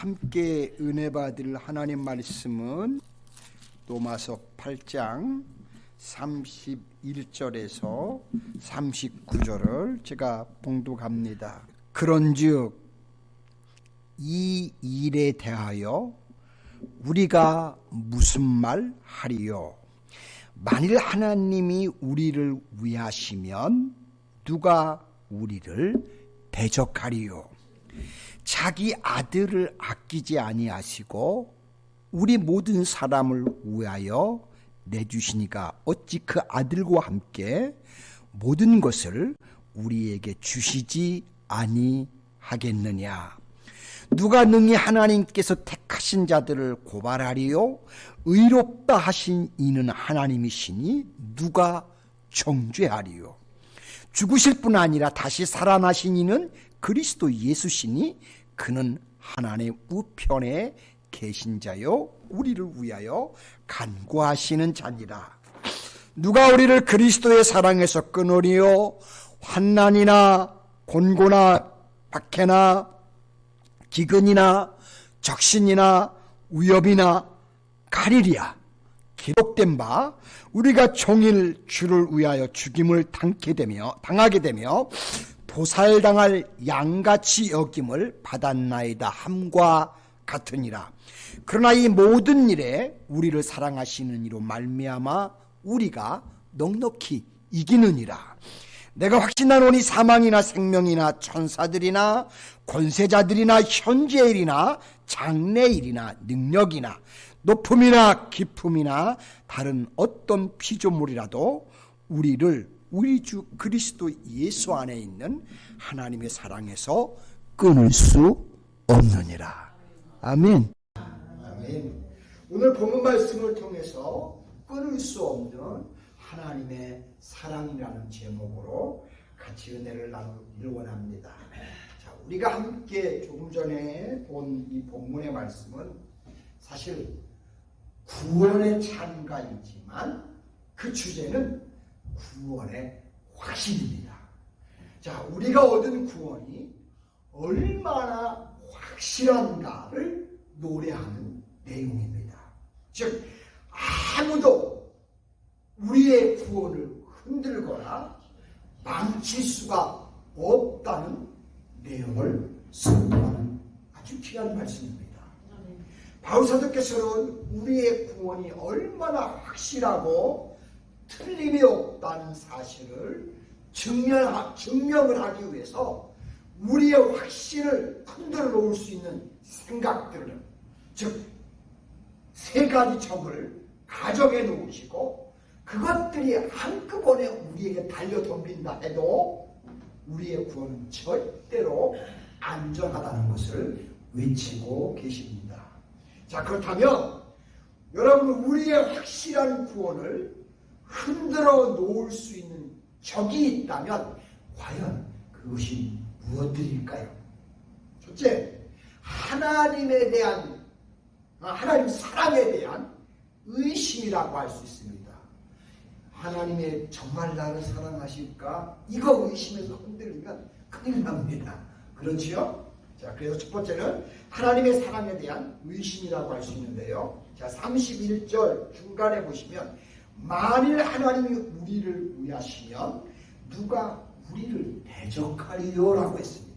함께 은혜 받을 하나님 말씀은 로마서 8장 31절에서 39절을 제가 봉독합니다. 그런즉 이 일에 대하여 우리가 무슨 말 하리요? 만일 하나님이 우리를 위하시면 누가 우리를 대적하리요? 자기 아들을 아끼지 아니하시고 우리 모든 사람을 위하여 내주시니가 어찌 그 아들과 함께 모든 것을 우리에게 주시지 아니하겠느냐? 누가 능히 하나님께서 택하신 자들을 고발하리요? 의롭다 하신 이는 하나님이시니 누가 정죄하리요? 죽으실 뿐 아니라 다시 살아나신 이는 그리스도 예수시니 그는 하나님의 우편에 계신 자요 우리를 위하여 간구하시는 자니라. 누가 우리를 그리스도의 사랑에서 끊으리요? 환난이나 곤고나 박해나 기근이나 적신이나 위협이나 가리리야. 기록된 바 우리가 종일 주를 위하여 죽임을 당하게 되며 도살당할 양같이 여김을 받았나이다 함과 같으니라. 그러나 이 모든 일에 우리를 사랑하시는 이로 말미암아 우리가 넉넉히 이기느니라. 내가 확신하노니 사망이나 생명이나 천사들이나 권세자들이나 현재일이나 장래일이나 능력이나 높음이나 깊음이나 다른 어떤 피조물이라도 우리를 우리 주 그리스도 예수 안에 있는 하나님의 사랑에서 끊을 수 없느니라. 아멘. 아멘. 오늘 본문 말씀을 통해서 끊을 수 없는 하나님의 사랑이라는 제목으로 같이 은혜를 나누기를 원합니다. 자, 우리가 함께 조금 전에 본 이 본문의 말씀은 사실 구원의 찬가이지만 그 주제는 구원의 확신입니다. 자, 우리가 얻은 구원이 얼마나 확실한가를 노래하는 내용입니다. 즉, 아무도 우리의 구원을 흔들거나 망칠 수가 없다는 내용을 선포하는 아주 귀한 말씀입니다. 바울 사도께서는 우리의 구원이 얼마나 확실하고 틀림이 없다는 사실을 증명을 하기 위해서 우리의 확신을 흔들어 놓을 수 있는 생각들을, 즉 세 가지 점을 가정해 놓으시고 그것들이 한꺼번에 우리에게 달려덤빈다 해도 우리의 구원은 절대로 안전하다는 것을 외치고 계십니다. 자, 그렇다면 여러분, 우리의 확실한 구원을 흔들어 놓을 수 있는 적이 있다면 과연 그것이 무엇들일까요? 첫째, 하나님에 대한, 하나님 사랑에 대한 의심이라고 할 수 있습니다. 하나님이 정말 나를 사랑하실까? 이거 의심해서 흔들리면 큰일 납니다. 그렇지요? 자, 그래서 첫 번째는 하나님의 사랑에 대한 의심이라고 할 수 있는데요. 자, 31절 중간에 보시면 만일 하나님이 우리를 위하시면 누가 우리를 대적하리요? 라고 했습니다.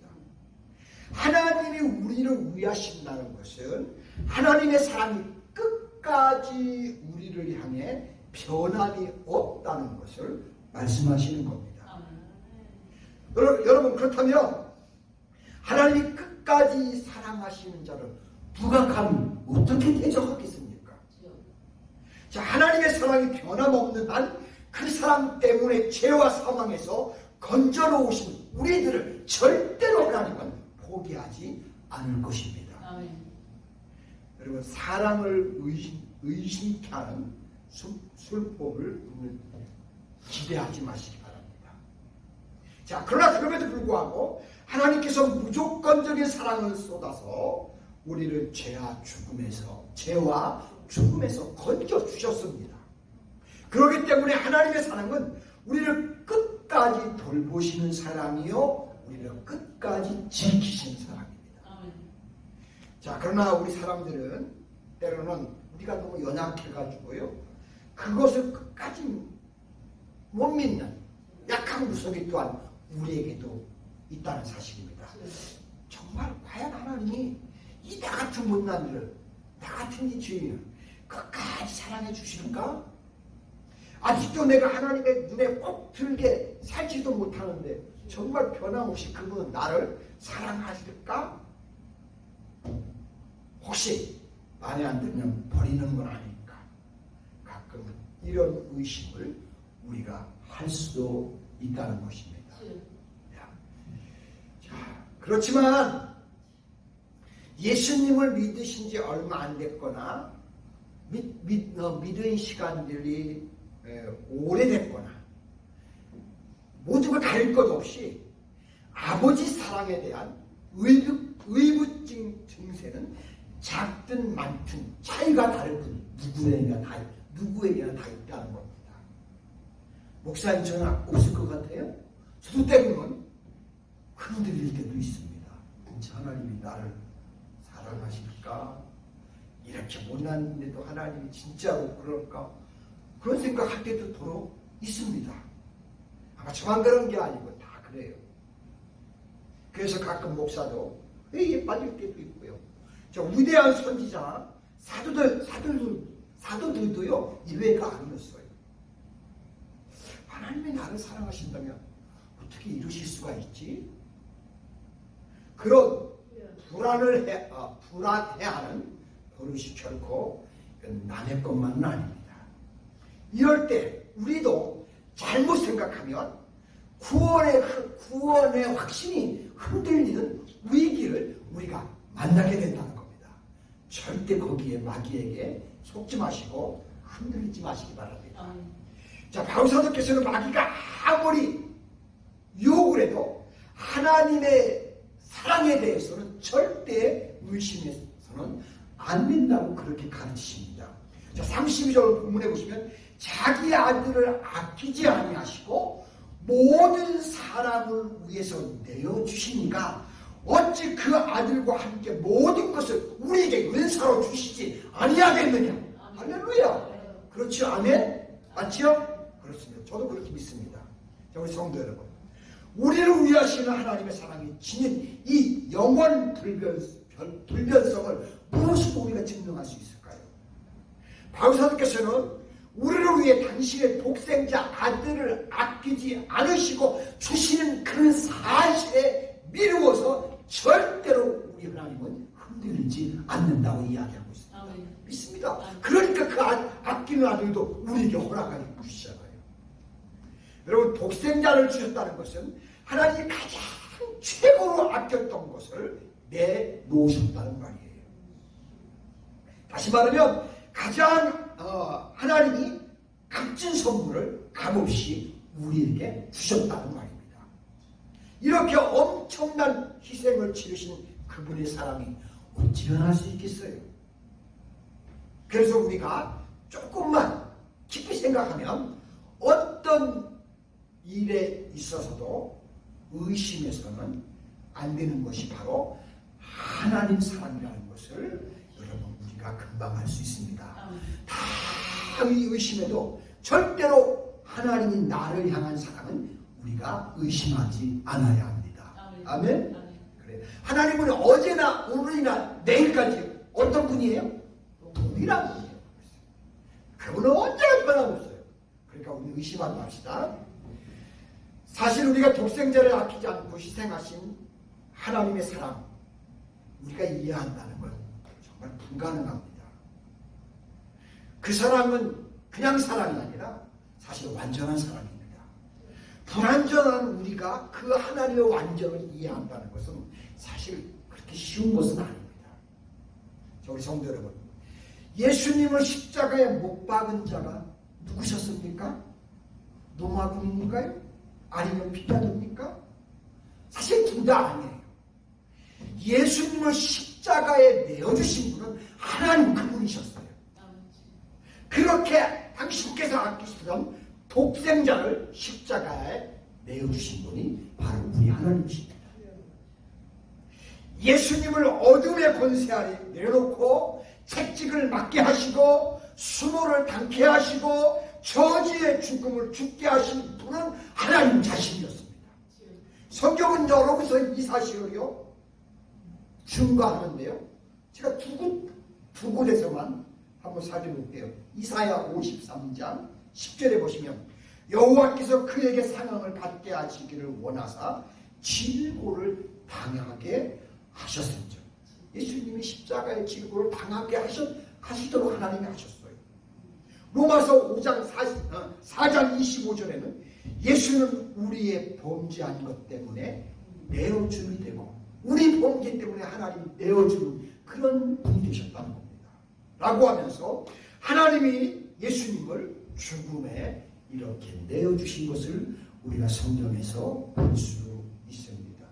하나님이 우리를 위하신다는 것은 하나님의 사랑이 끝까지 우리를 향해 변함이 없다는 것을 말씀하시는 겁니다. 여러분, 그렇다면 하나님이 끝까지 사랑하시는 자를 누가 감히 어떻게 대적하겠습니까? 자, 하나님의 사랑이 변함없는 한 그 사랑 때문에 죄와 사망에서 건져놓으신 우리들을 절대로 하나님은 포기하지 않을 것입니다. 아멘. 여러분, 사랑을 의심케 하는 술법을 기대하지 마시기 바랍니다. 자, 그러나 그럼에도 불구하고 하나님께서 무조건적인 사랑을 쏟아서 우리를 죄와 죽음에서 건져 주셨습니다. 그렇기 때문에 하나님의 사랑은 우리를 끝까지 돌보시는 사랑이요, 우리를 끝까지 지키시는 사랑입니다. 자, 그러나 우리 사람들은 때로는 우리가 너무 연약해가지고요, 그것을 끝까지 못 믿는 약한 구석이 또한 우리에게도 있다는 사실입니다. 정말 과연 하나님이 이 나 같은 못난 이를, 나 같은 이 죄인을 끝까지 사랑해 주실까? 아직도 내가 하나님의 눈에 꼭 들게 살지도 못하는데 정말 변함없이 그분은 나를 사랑하실까? 혹시 마음에 안 들면 버리는 건 아닐까? 가끔 이런 의심을 우리가 할 수도 있다는 것입니다. 자, 그렇지만 예수님을 믿으신 지 얼마 안 됐거나 믿은 시간들이 오래됐거나 모든 걸 가릴 것 없이 아버지 사랑에 대한 의붓증 증세는 작든 많든 차이가 다를 뿐 누구에게나 다 있다는 겁니다. 목사님, 저는 없을 것 같아요? 저도 때로는 흔들릴 때도 있습니다. 하나님이 나를 사랑하실까? 이렇게 못났는데도 하나님이 진짜로 그럴까? 그런 생각할 때도 더러 있습니다. 아마 저만 그런 게 아니고 다 그래요. 그래서 가끔 목사도 회의에 빠질 때도 있고요. 저 위대한 선지자 사도들도요, 이외가 아니었어요. 하나님이 나를 사랑하신다면 어떻게 이러실 수가 있지? 그런 불안해하는 버릇이 결코 남의 것만은 아닙니다. 이럴 때 우리도 잘못 생각하면 구원의 확신이 흔들리는 위기를 우리가 만나게 된다는 겁니다. 절대 거기에 마귀에게 속지 마시고 흔들리지 마시기 바랍니다. 자, 바울사도께서는 마귀가 아무리 유혹을 해도 하나님의 사랑에 대해서는 절대 의심해서는 안 된다고 그렇게 가르치십니다. 자, 32절 본문에 보시면 자기 아들을 아끼지 아니하시고 모든 사람을 위해서 내어주시니까 어찌 그 아들과 함께 모든 것을 우리에게 은사로 주시지 아니하겠느냐. 할렐루야. 그렇죠? 아멘? 맞죠? 그렇습니다. 저도 그렇게 믿습니다. 자, 우리 성도 여러분, 우리를 위하시는 하나님의 사랑이 지닌 이 영원 불변성을 무엇으로 우리가 증명할 수 있을까요? 바울사도께서는 우리를 위해 당신의 독생자 아들을 아끼지 않으시고 주시는 그런 사실에 미루어서 절대로 우리 하나님은 흔들리지 않는다고 이야기하고 있습니다. 믿습니다. 그러니까 그 아끼는 아들도 우리에게 허락하여 주시잖아요. 여러분, 독생자를 주셨다는 것은 하나님이 가장 최고로 아꼈던 것을 내놓으셨다는 말이에요. 다시 말하면 가장 하나님이 값진 선물을 값없이 우리에게 주셨다는 말입니다. 이렇게 엄청난 희생을 치르신 그분의 사랑이 어찌 변할 수 있겠어요? 그래서 우리가 조금만 깊이 생각하면 어떤 일에 있어서도 의심해서는 안 되는 것이 바로 하나님 사랑이라는 것을 여러분 우리가 금방 알 수 있습니다. 다 의심해도 절대로 하나님이 나를 향한 사랑은 우리가 의심하지 않아야 합니다. 아멘? 그래. 하나님은 어제나 오늘이나 내일까지 어떤 분이에요? 동일한 분이에요. 그분은 언제나 변함없어요. 그러니까 우리 의심하지 맙시다. 사실 우리가 독생자를 아끼지 않고 희생하신 하나님의 사랑, 우리가 이해한다는 건 정말 불가능합니다. 그 사랑은 그냥 사랑이 아니라 사실 완전한 사랑입니다. 불완전한 우리가 그 하나님의 완전을 이해한다는 것은 사실 그렇게 쉬운 것은 아닙니다. 자, 우리 성도 여러분, 예수님을 십자가에 못 박은 자가 누구셨습니까? 노마군입니까요? 아니면 빌라도입니까? 사실 둘 다 아니에요. 예수님을 십자가에 내어주신 분은 하나님 그분이셨어요. 그렇게 당신께서 아끼시던 독생자를 십자가에 내어주신 분이 바로 우리 하나님이십니다. 예수님을 어둠의 권세 아래 내려놓고 채찍을 맞게 하시고 수모를 당케 하시고 저지의 죽음을 죽게 하신 분은 하나님 자신이었습니다. 성경은 여러 곳에서 이 사실을요 증거하는데요. 제가 두 곳에서만 한번 살펴볼게요. 이사야 53장 10절에 보시면 여호와께서 그에게 상황을 받게 하시기를 원하사 질고를 당하게 하셨습니다. 예수님이 십자가의 질고를 당하게 하시도록 하나님이 하셨어요. 로마서 4장 25절에는 예수는 우리의 범죄한 것 때문에 내어줌이 되고 우리 범죄 때문에 하나님이 내어주는 그런 분이 되셨다는 겁니다. 라고 하면서 하나님이 예수님을 죽음에 이렇게 내어주신 것을 우리가 성경에서 볼 수 있습니다.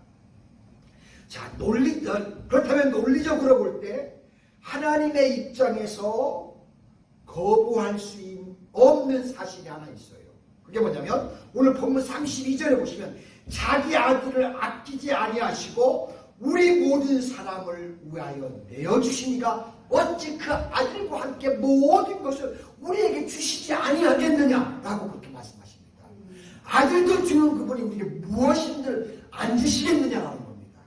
자, 그렇다면 논리적으로 볼 때 하나님의 입장에서 거부할 수 없는 사실이 하나 있어요. 그게 뭐냐면 오늘 본문 32절에 보시면 자기 아들을 아끼지 아니하시고 우리 모든 사람을 위하여 내어주시니가 어찌 그 아들과 함께 모든 것을 우리에게 주시지 아니하겠느냐라고 그렇게 말씀하십니다. 아들도 주는 그분이 우리에게 무엇인들 안 주시겠느냐라는 겁니다.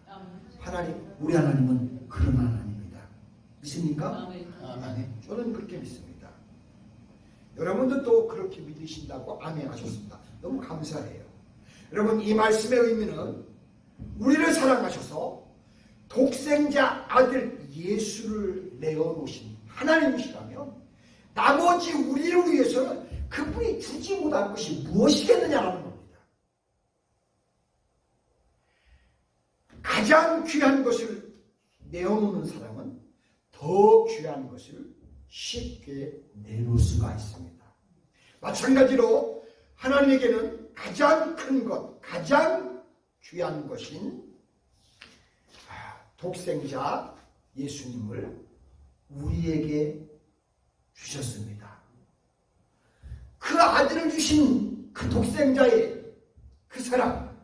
우리 하나님은 그런 하나님입니다. 믿습니까? 아멘. 저는 그렇게 믿습니다. 여러분도 또 그렇게 믿으신다고 아멘 하셨습니다. 너무 감사해요. 여러분, 이 말씀의 의미는 우리를 사랑하셔서 독생자 아들 예수를 내어놓으신 하나님이시라면 나머지 우리를 위해서는 그분이 주지 못할 것이 무엇이겠느냐라는 겁니다. 가장 귀한 것을 내어놓는 사람은 더 귀한 것을 쉽게 내놓을 수가 있습니다. 마찬가지로 하나님에게는 가장 큰 것, 가장 귀한 것인 독생자 예수님을 우리에게 주셨습니다. 그 아들을 주신 그 독생자의 그 사랑,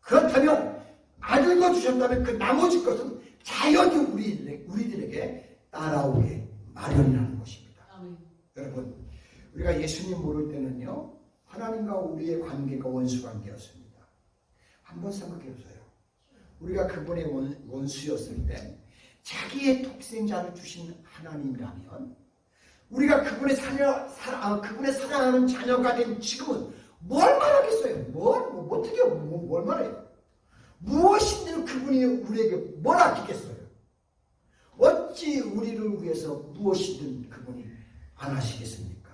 그렇다면 아들도 주셨다면 그 나머지 것은 자연히 우리들에게 따라오게 마련이라는 것입니다. 여러분, 우리가 예수님 모를 때는요 하나님과 우리의 관계가 원수 관계였습니다. 한번 생각해 보세요. 우리가 그분의 원수였을 때 자기의 독생자를 주신 하나님이라면 우리가 그분의 사랑하는 자녀가 된 지금은 뭘 말하겠어요? 어떻게 뭘 말해요? 무엇인들 그분이 우리에게 뭘 아끼겠어요? 어찌 우리를 위해서 무엇이든 그분이 안 하시겠습니까?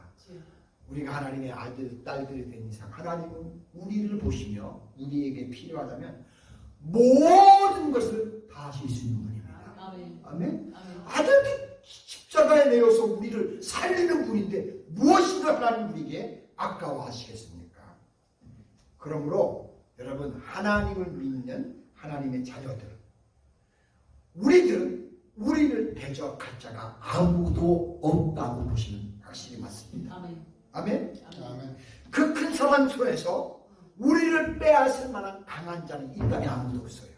우리가 하나님의 아들, 딸들이 된 이상 하나님은 우리를 보시며 우리에게 필요하다면 모든 것을 다 하실 수 있는 분입니다. 아멘. 아들도 십자가에 내어서 우리를 살리는 분인데 무엇인가 하나님 우리에게 아까워하시겠습니까? 그러므로 여러분, 하나님을 믿는 하나님의 자녀들, 우리를 대적할 자가 아무도 없다고 보시면 확실히 맞습니다. 아멘. 그 큰 사람 손에서 우리를 빼앗을 만한 강한 자는 이 땅에 아무도 없어요.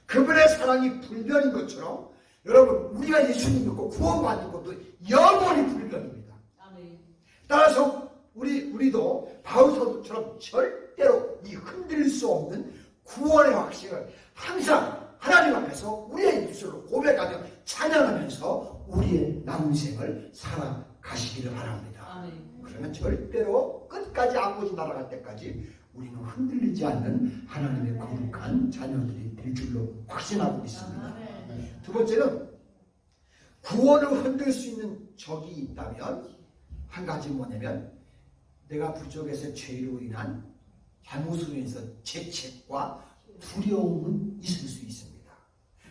그분의 사랑이 불변인 것처럼 여러분, 우리가 예수님 믿고 구원받는 것도 영원히 불변입니다. 따라서 우리도 바울서처럼 절대로 이 흔들릴 수 없는 구원의 확신을 항상 하나님 앞에서 우리의 입술로 고백하며 찬양하면서 우리의 남은 생을 살아가시기를 바랍니다. 그러면 절대로 끝까지 아버지 나라갈 때까지 우리는 흔들리지 않는 하나님의 거룩한 자녀들이 될 줄로 확신하고 있습니다. 두 번째는 구원을 흔들 수 있는 적이 있다면 한 가지 뭐냐면 내가 부족해서 죄로 인한 잘못으로 인해서 죄책과 두려움은 있을 수 있습니다.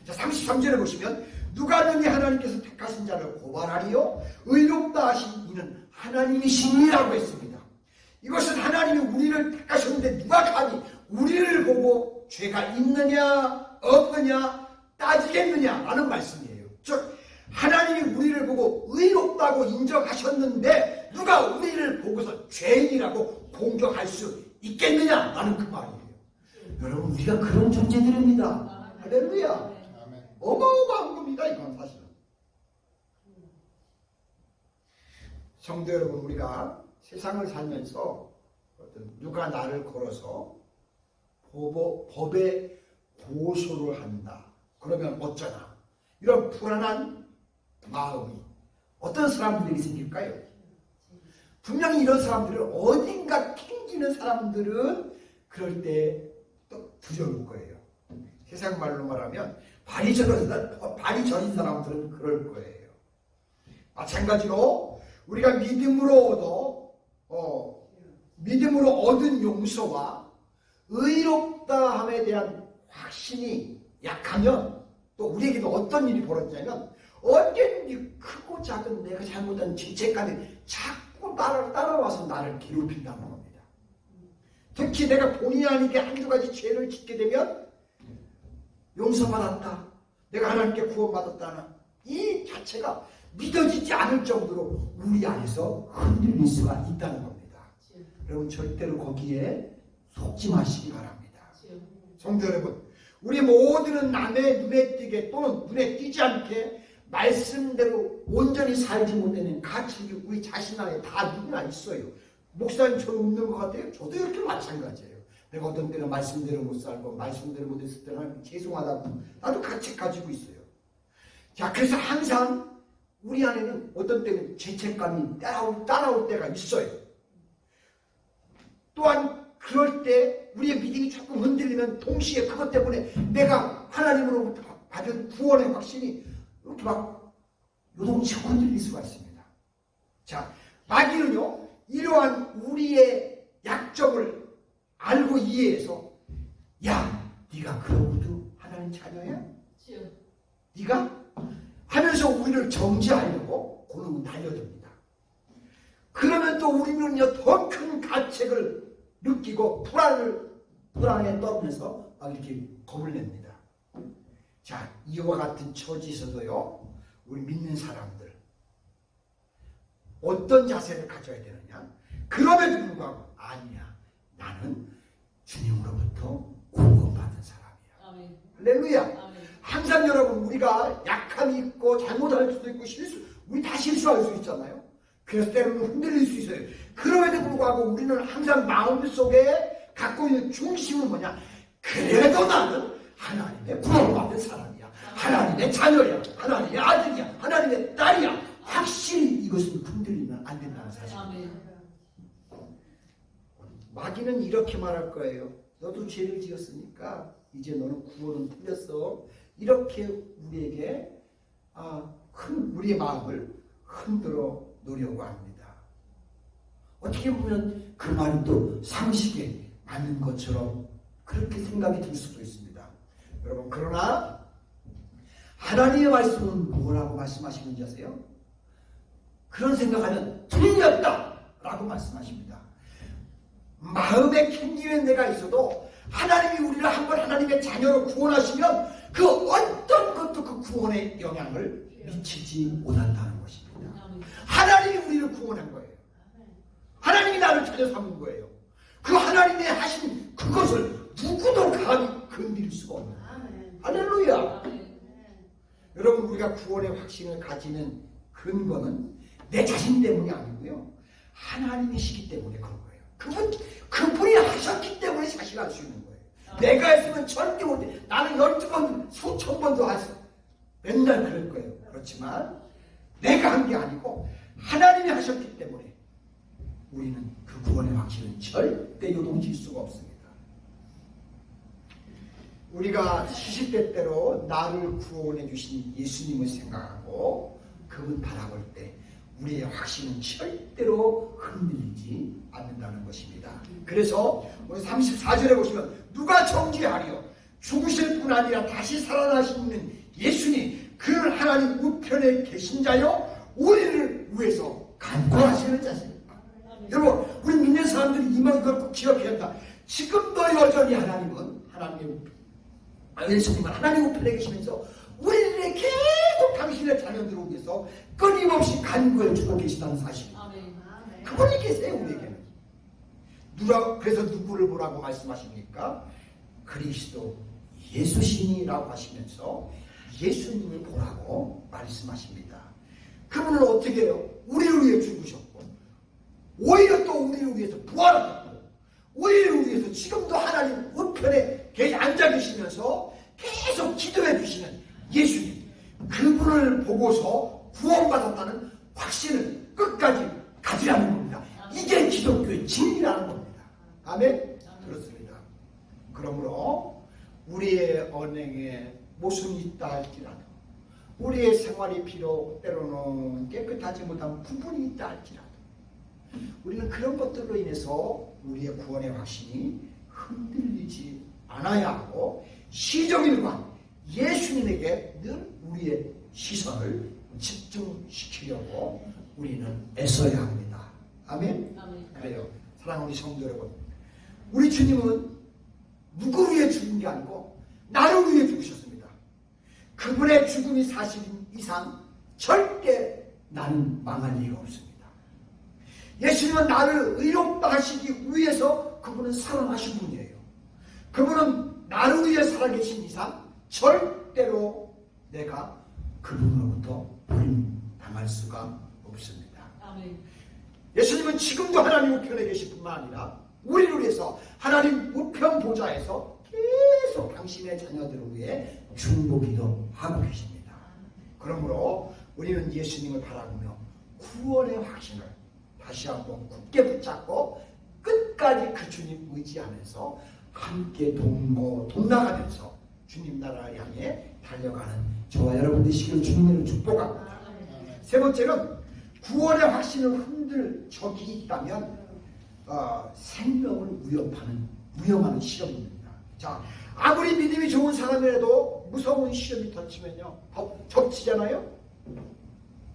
자, 33절에 보시면 누가 능히 하나님께서 택하신 자를 고발하리요 의롭다 하신 이는 하나님이시니라고 했습니다. 이것은 하나님이 우리를 택하셨는데 누가 감히 우리를 보고 죄가 있느냐 없느냐 따지겠느냐라는 말씀이에요. 즉 하나님이 우리를 보고 의롭다고 인정하셨는데 누가 우리를 보고서 죄인이라고 공격할 수 있겠느냐라는 그 말이에요. 여러분 우리가 그런 존재들입니다. 할렐루야. 아멘. 어마어마한 겁니다. 이건 사실은. 성도 여러분, 우리가 세상을 살면서 누가 나를 걸어서 법에 고소를 한다. 그러면 어쩌나. 이런 불안한 마음이 어떤 사람들에게 생길까요? 분명히 이런 사람들은 어딘가 캥기는 사람들은 그럴 때 또 두려울 거예요. 세상 말로 말하면 발이 저린 사람들은 그럴 거예요. 마찬가지로 우리가 믿음으로 얻은 용서와 의롭다함에 대한 확신이 약하면 또 우리에게도 어떤 일이 벌어지냐면 언제든지 크고 작은 내가 잘못한 죄책감이 자꾸 따라와서 나를 괴롭힌다는 겁니다. 특히 내가 본의 아니게 한두 가지 죄를 짓게 되면 용서받았다, 내가 하나님께 구원받았다는 이 자체가 믿어지지 않을 정도로 우리 안에서 흔들릴 수가 있다는 겁니다. 여러분 절대로 거기에 속지 마시기 바랍니다. 성도 여러분, 우리 모두는 남의 눈에 띄게 또는 눈에 띄지 않게 말씀대로 온전히 살지 못하는 가치가 우리 자신 안에 다 누구나 있어요. 목사님 저는 없는 것 같아요. 저도 이렇게 마찬가지예요. 내가 어떤 때는 말씀대로 못 살고 말씀대로 못했을 때는 죄송하다고 나도 가치 가지고 있어요. 자, 그래서 항상 우리 안에는 어떤 때는 죄책감이 따라올 때가 있어요. 또한 그럴 때 우리의 믿음이 조금 흔들리면 동시에 그것 때문에 내가 하나님으로부터 받은 구원의 확신이 이렇게 막 요동치고 흔들릴 수가 있습니다. 자, 마귀는요 이러한 우리의 약점을 알고 이해해서 야, 네가 그러고도 하나님 자녀야? 네가? 하면서 우리를 정죄하려고 그놈은 달려듭니다. 그러면 또 우리는요 더 큰 가책을 느끼고 불안에 떨면서 막 이렇게 겁을 냅니다. 자, 이와 같은 처지에서도요 우리 믿는 사람들 어떤 자세를 가져야 되느냐? 그럼에도 불구하고 아니야, 나는 주님으로부터 구원받은 사람이야. 할렐루야. 항상 여러분 우리가 약함이 있고 잘못할 수도 있고 우리 다 실수할 수 있잖아요. 그래서 때로는 흔들릴 수 있어요. 그럼에도 불구하고 우리는 항상 마음속에 갖고 있는 중심은 뭐냐? 그래도 나는 하나님의 구원받은 사람이야. 하나님의 자녀야. 하나님의 아들이야. 하나님의 딸이야. 확실히 이것은 흔들리면 안 된다는 사실입니다. 마귀는 이렇게 말할 거예요. 너도 죄를 지었으니까 이제 너는 구원은 틀렸어. 이렇게 우리에게 우리의 마음을 흔들어 놓으려고 합니다. 어떻게 보면 그 말이 또 상식에 맞는 것처럼 그렇게 생각이 들 수도 있습니다. 여러분, 그러나 하나님의 말씀은 뭐라고 말씀하시는지 아세요? 그런 생각하면 틀렸다 라고 말씀하십니다. 마음에 캥기는 데가 있어도 하나님이 우리를 한번 하나님의 자녀로 구원하시면 그 어떤 것도 그 구원에 영향을 미치지 못한다는 것입니다. 하나님이 우리를 구원한 거예요. 하나님이 나를 찾아 삼은 거예요. 그 하나님의 하신 그것을 누구도 감히 건드릴 수가 없는 거예요. 할렐루야. 여러분, 우리가 구원의 확신을 가지는 근거는 내 자신 때문이 아니고요, 하나님이시기 때문에 그런 거예요. 그분이 하셨기 때문에 자신할 수 있는 거예요. 내가 했으면 절대 못해. 나는 12번, 수천 번도 했어. 맨날 그럴 거예요. 그렇지만 내가 한 게 아니고 하나님이 하셨기 때문에 우리는 그 구원의 확신은 절대 요동칠 수가 없습니다. 우리가 시시때때로 나를 구원해 주신 예수님을 생각하고 그분 바라볼 때 우리의 확신은 절대로 흔들리지 않는다는 것입니다. 그래서 우리 34절에 보시면 누가 정죄하리요? 죽으실 뿐 아니라 다시 살아나시는 예수님, 그는 하나님 우편에 계신 자요 우리를 위해서 간구하시는 자십니다. 여러분, 우리 믿는 사람들이 이걸 꼭 기억해야 한다. 지금도 여전히 예수님은 하나님 우편에 계시면서 우리를 계속 당신의 자녀들을 위해서 끊임없이 간구해 주고 계시다는 사실입니다. 그분이 계세요, 우리에게는. 그래서 누구를 보라고 말씀하십니까? 그리스도 예수시니라고 하시면서 예수님을 보라고 말씀하십니다. 그분은 어떻게 해요? 우리를 위해 죽으셨고 오히려 또 우리를 위해서 부활하셨고 우리를 위해서 지금도 하나님 우편에 앉아 계시면서 계속 기도해 주시는 예수님, 그분을 보고서 구원받았다는 확신을 끝까지 가지라는 겁니다. 이게 기독교의 진리라는 겁니다. 아멘? 그렇습니다. 그러므로 우리의 언행에 모순이 있다 할지라도, 우리의 생활이 비록 때로는 깨끗하지 못한 부분이 있다 할지라도, 우리는 그런 것들로 인해서 우리의 구원의 확신이 흔들리지 않아야 하고 시종일관 예수님에게 늘 우리의 시선을 집중시키려고 우리는 애써야 합니다. 아멘? 그래요. 사랑하는 우리 성도 여러분, 우리 주님은 누구 위해 죽은 게 아니고 나를 위해 죽으셨습니다. 그분의 죽음이 사실인 이상 절대 나는 망할 리가 없습니다. 예수님은 나를 의롭다 하시기 위해서 그분은 살아나신 분이에요. 그분은 나를 위해 살아계신 이상 절대로 내가 그분으로부터 버림당할 수가 없습니다. 아멘. 예수님은 지금도 하나님 우편에 계실 뿐만 아니라 우리를 위해서 하나님 우편 보좌에서 계속 당신의 자녀들을 위해 중보기도 하고 계십니다. 그러므로 우리는 예수님을 바라보며 구원의 확신을 다시 한번 굳게 붙잡고 끝까지 그 주님 의지하면서 함께 동나가면서 주님 나라를 향해 달려가는 저와 여러분 되시기를 주님을 축복합니다. 세 번째는 구원의 확신을 흔들 적이 있다면 생명을 위험하는 시험입니다. 자, 아무리 믿음이 좋은 사람이라도 무서운 시험이 던지면요 덮치잖아요.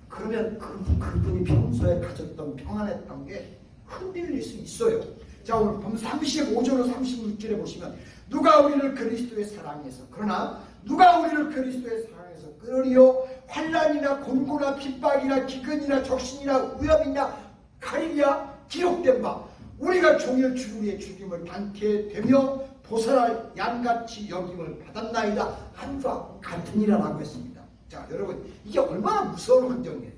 그러면 그분이 평소에 가졌던 평안했던 게 흔들릴 수 있어요. 자, 오늘 35절로 36절에 보시면 누가 우리를 그리스도의 사랑해서, 그러나 누가 우리를 그리스도의 사랑해서 끊으리요 환난이나 곤고나 핍박이나 기근이나 적신이나 위협이나 가리냐 기록된 바 우리가 종일 주의 죽임을 당케 되며 보살할 양같이 여김을 받았나이다 한과 같으니라라고 했습니다. 자, 여러분, 이게 얼마나 무서운 환경이에요.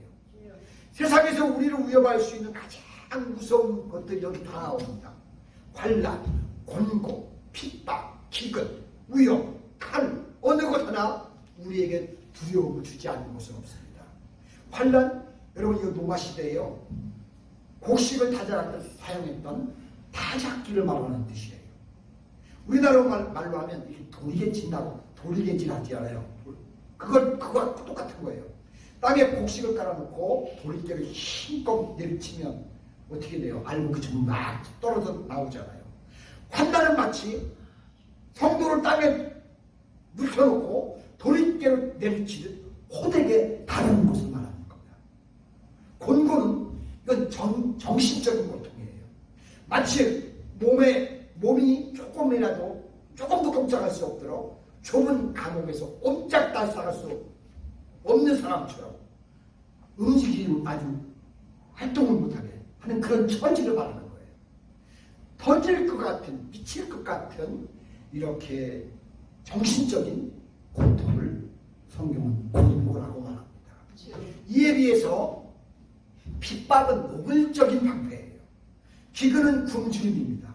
세상에서 우리를 위협할 수 있는 가장 무서운 것들이 여기 다 나옵니다. 환난, 곤고, 핍박, 기근, 위협, 칼, 어느 것 하나 우리에게 두려움을 주지 않는 것은 없습니다. 환난, 여러분, 이거 노마 시대에요. 곡식을 타자할 때 사용했던 타작기를 말하는 뜻이에요. 우리나라 말로 하면 이렇게 도리개진다고 도리개질 하지 않아요. 그거 똑같은 거예요. 땅에 곡식을 깔아놓고 도리개를 힘껏 내리치면 어떻게 돼요? 알곡이 막 떨어져 나오잖아요. 환난은 마치 성도를 땅에 눕혀놓고 도리개를 내리치듯 호되게 다루는 것을 말하는 겁니다. 곤고는 이건 정신적인 고통이에요. 마치 몸이 조금도 꼼짝할 수 없도록 좁은 감옥에서 옴짝달싹할 수 없는 사람처럼 움직이고 아주 활동을 못하게 하는 그런 처지를 말하는 거예요. 터질 것 같은, 미칠 것 같은 이렇게 정신적인 고통을 성경은 곤고라고 말합니다. 이에 비해서 핍박은 노골적인 방패예요. 기근은 굶주림입니다.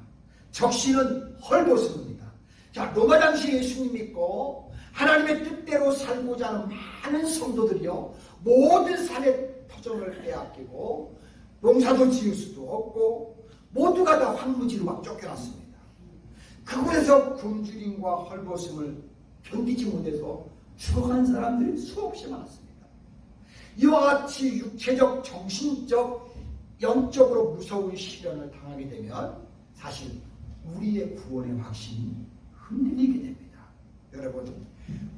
적신은 헐벗음입니다. 자, 로마 당시 예수님 믿고 하나님의 뜻대로 살고자 하는 많은 성도들이요, 모든 산의 터전을 빼앗기고 농사도 지을 수도 없고 모두가 다 황무지로 막 쫓겨났습니다. 그곳에서 굶주림과 헐벗음을 견디지 못해서 죽어간 사람들이 수없이 많았습니다. 이와 같이 육체적, 정신적, 영적으로 무서운 시련을 당하게 되면 사실 우리의 구원의 확신이 흔들리게 됩니다. 여러분,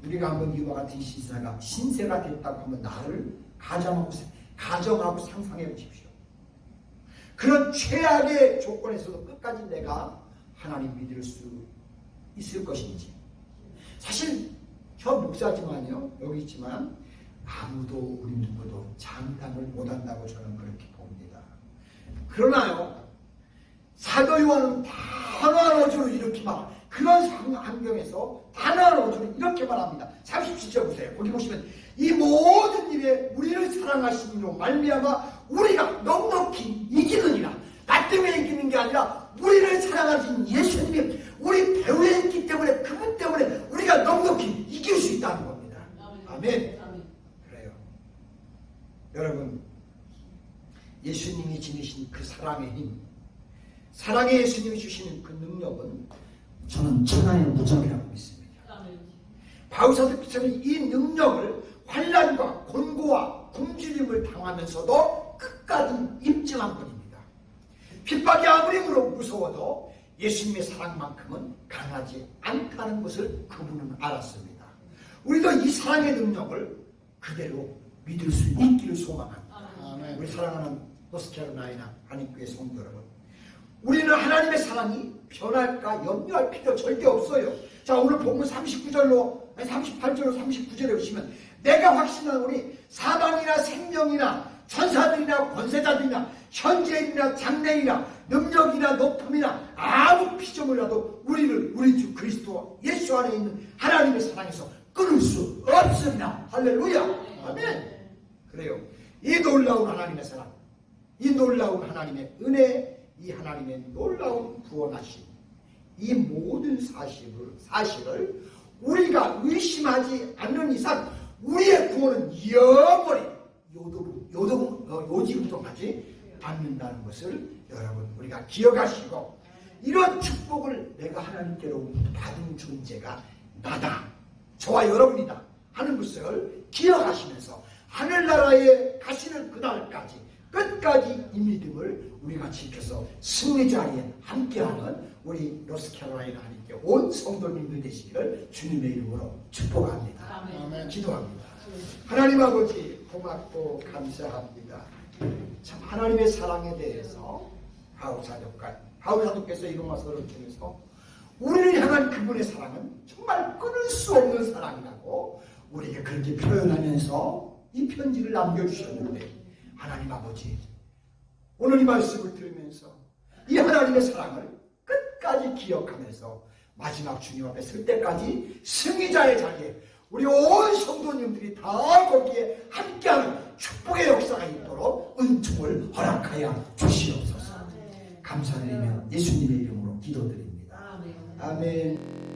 우리가 한번 이와 같은 신세가 됐다고 하면 나를 가정하고 상상해 보십시오. 그런 최악의 조건에서도 끝까지 내가 하나님 믿을 수 있을 것인지. 사실 저 목사지만요, 여기 있지만 아무도 우리 누구도 장담을 못한다고 저는 그렇게 봅니다. 그러나요, 사도 요한은 단호한 어조로 이렇게 막 그런 거기 보시면 이 모든 일에 우리를 사랑하시니로 말미암아 우리가 넉넉히 이기느니라. 나 때문에 이기는 게 아니라 우리를 사랑하신 예수님이 우리 배후에 있기 때문에 그분 때문에 우리가 넉넉히 이길 수 있다는 겁니다. 아멘. 그래요. 여러분, 예수님이 지니신 그 사랑의 힘, 사랑의 예수님이 주시는 그 능력은 저는 천하의 무적이라고 믿습니다. 바울사도처럼 이 능력을 환난과 곤고와 굶주림을 당하면서도 끝까지 입증한 분입니다. 핍박이 아무리 무서워도 예수님의 사랑만큼은 강하지 않다는 것을 그분은 알았습니다. 우리도 이 사랑의 능력을 그대로 믿을 수 있기를 소망합니다. 우리 사랑하는 노스캐롤라이나 한인교회 성도 여러분, 우리는 하나님의 사랑이 변할까 염려할 필요 절대 없어요. 자, 오늘 본문 38절로 39절에 보시면 내가 확신하노니 사망이나 생명이나 천사들이나 권세자들이나 현재일이나 장래이나 능력이나 높음이나 아무 피조물이라도 우리를 우리 주 그리스도 예수 안에 있는 하나님의 사랑에서 끊을 수 없으리라. 할렐루야. 아멘. 그래요. 이 놀라운 하나님의 사랑, 이 놀라운 하나님의 은혜, 이 하나님의 놀라운 구원하심, 이 모든 사실을 우리가 의심하지 않는 이상 우리의 구원은 영원히 요지부동하지 않는다는 것을 여러분 우리가 기억하시고, 이런 축복을 내가 하나님께로 받은 존재가 나다, 저와 여러분이다 하는 것을 기억하시면서 하늘나라에 가시는 그날까지 끝까지 이 믿음을 우리가 지켜서 승리자리에 함께하는 우리 노스캐롤라이나 하나님께 온 성도님들 되시기를 주님의 이름으로 축복합니다. 아멘. 기도합니다. 하나님 아버지, 고맙고 감사합니다. 참 하나님의 사랑에 대해서 바울사도께서 이 로마서를 통해서 우리를 향한 그분의 사랑은 정말 끊을 수 없는 사랑이라고 우리에게 그렇게 표현하면서 이 편지를 남겨주셨는데, 하나님 아버지, 오늘 이 말씀을 들으면서 이 하나님의 사랑을 끝까지 기억하면서 마지막 주님 앞에 설 때까지 승리자의 자리에 우리 온 성도님들이 다 거기에 함께하는 축복의 역사가 있도록 은총을 허락하여 주시옵소서. 감사드리며 예수님의 이름으로 기도드립니다. 아멘.